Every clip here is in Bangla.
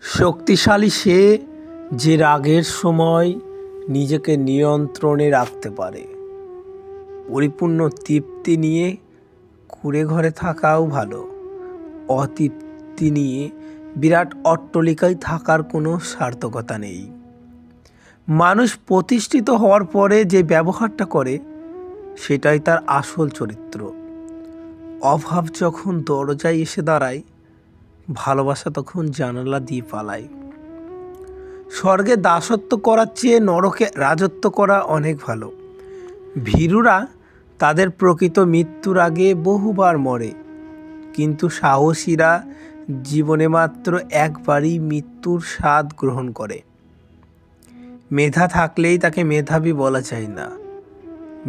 শক্তিশালী সে যে রাগের সময় নিজেকে নিয়ন্ত্রণে রাখতে পারে। পরিপূর্ণ তৃপ্তি নিয়ে কুঁড়ে ঘরে থাকাও ভালো। অতৃপ্তি নিয়ে বিরাট অট্টালিকায় থাকার কোনো সার্থকতা নেই। মানুষ প্রতিষ্ঠিত হওয়ার পরে যে ব্যবহারটা করে সেটাই তার আসল চরিত্র। অভাব যখন দরজায় এসে দাঁড়ায়, ভালোবাসা তখন জানালা দিয়ে পালায়। স্বর্গে দাসত্ব করার চেয়ে নরকে রাজত্ব করা অনেক ভালো। ভীরুরা তাদের প্রকৃত মৃত্যুর আগে বহুবার মরে, কিন্তু সাহসীরা জীবনে মাত্র একবারই মৃত্যুর স্বাদ গ্রহণ করে। মেধা থাকলেই তাকে মেধাবী বলা যায় না।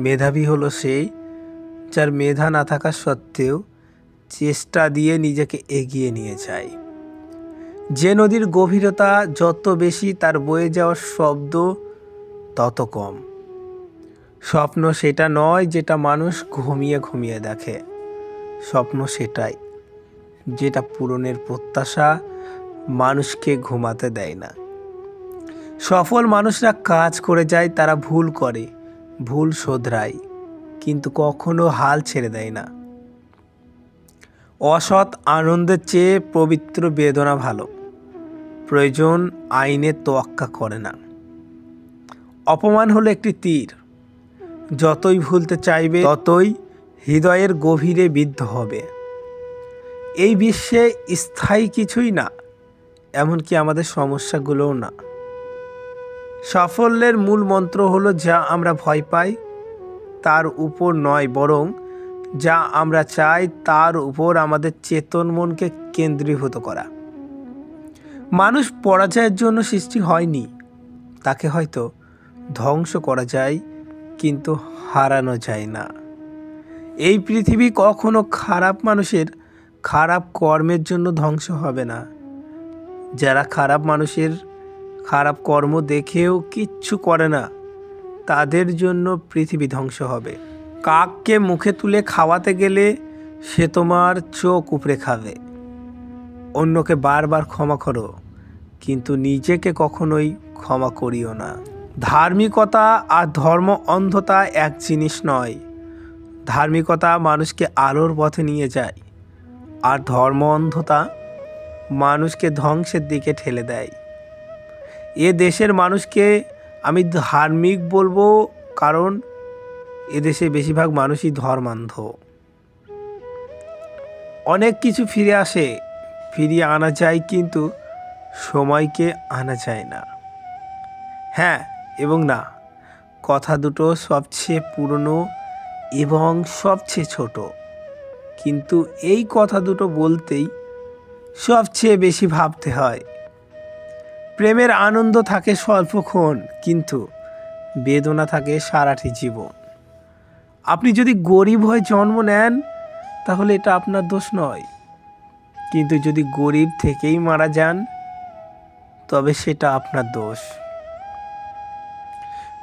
মেধাবী হলো সেই যার মেধা না থাকা সত্ত্বেও চেষ্টা দিয়ে নিজেকে এগিয়ে নিয়ে যায়। যে নদীর গভীরতা যত বেশি, তার বয়ে যাওয়ার শব্দ তত কম। স্বপ্ন সেটা নয় যেটা মানুষ ঘুমিয়ে ঘুমিয়ে দেখে। স্বপ্ন সেটাই যেটা পূরণের প্রত্যাশা মানুষকে ঘুমাতে দেয় না। সফল মানুষরা কাজ করে যায়, তারা ভুল করে, ভুল শোধরায়, কিন্তু কখনো হাল ছেড়ে দেয় না। অসৎ আনন্দের চেয়ে পবিত্র বেদনা ভালো। প্রয়োজন আইনের তোয়াক্কা করে না। অপমান হলো একটি তীর, যতই ভুলতে চাইবে ততই হৃদয়ের গভীরে বিদ্ধ হবে। এই বিশ্বে স্থায়ী কিছুই না, এমনকি আমাদের সমস্যাগুলোও না। সাফল্যের মূল মন্ত্র হলো যা আমরা ভয় পাই তার উপর নয়, বরং যা আমরা চাই তার উপর আমাদের চেতন মনকে কেন্দ্রীভূত করা। মানুষ পরাজয়ের জন্য সৃষ্টি হয়নি, তাকে হয়তো ধ্বংস করা যায়, কিন্তু হারানো যায় না। এই পৃথিবী কখনো খারাপ মানুষের খারাপ কর্মের জন্য ধ্বংস হবে না। যারা খারাপ মানুষের খারাপ কর্ম দেখেও কিচ্ছু করে না, তাদের জন্য পৃথিবী ধ্বংস হবে। কাককে মুখে তুলে খাওয়াতে গেলে সে তোমার চোখ উপড়ে খাবে। অন্যকে বারবার ক্ষমা করো, কিন্তু নিজেকে কখনোই ক্ষমা করিও না। ধার্মিকতা আর ধর্ম অন্ধতা এক জিনিস নয়। ধার্মিকতা মানুষকে আলোর পথে নিয়ে যায়, আর ধর্ম অন্ধতা মানুষকে ধ্বংসের দিকে ঠেলে দেয়। এ দেশের মানুষকে আমি ধার্মিক বলবো, কারণ এদেশে বেশিরভাগ মানুষই ধর্মান্ধ। অনেক কিছু ফিরে আসে, ফিরিয়ে আনা যায়, কিন্তু সময়কে আনা যায় না। হ্যাঁ এবং না, কথা দুটো সবচেয়ে পুরনো এবং সবচেয়ে ছোট, কিন্তু এই কথা দুটো বলতেই সবচেয়ে বেশি ভাবতে হয়। প্রেমের আনন্দ থাকে স্বল্পক্ষণ, কিন্তু বেদনা থাকে সারাটি জীবন। আপনি যদি গরিব হয়ে জন্ম নেন তাহলে এটা আপনার দোষ নয়, কিন্তু যদি গরিব থেকেই মারা যান তবে সেটা আপনার দোষ।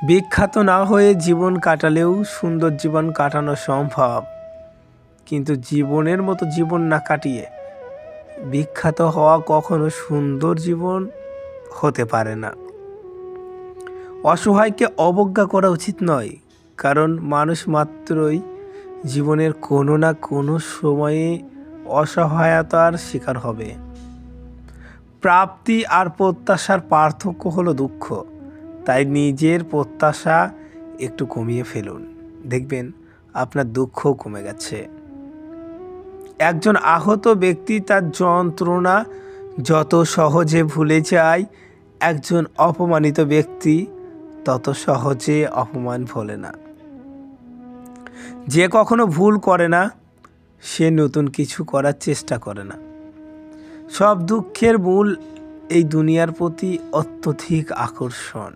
বিখ্যাত না হয়ে জীবন কাটালেও সুন্দর জীবন কাটানো সম্ভব, কিন্তু জীবনের মতো জীবন না কাটিয়ে বিখ্যাত হওয়া কখনো সুন্দর জীবন হতে পারে না। অসহায়কে অবজ্ঞা করা উচিত নয়, কারণ মানুষ মাত্রই জীবনের কোনো না কোনো সময়ে অসহায়তার শিকার হবে। প্রাপ্তি আর প্রত্যাশার পার্থক্য হলো দুঃখ, তাই নিজের প্রত্যাশা একটু কমিয়ে ফেলুন, দেখবেন আপনার দুঃখও কমে গেছে। একজন আহত ব্যক্তি তার যন্ত্রণা যত সহজে ভুলে যায়, একজন অপমানিত ব্যক্তি তত সহজে অপমান ভোলে না। যে কখনো ভুল করে না সে নতুন কিছু করার চেষ্টা করে না। সব দুঃখের মূল এই দুনিয়ার প্রতি অত্যধিক আকর্ষণ।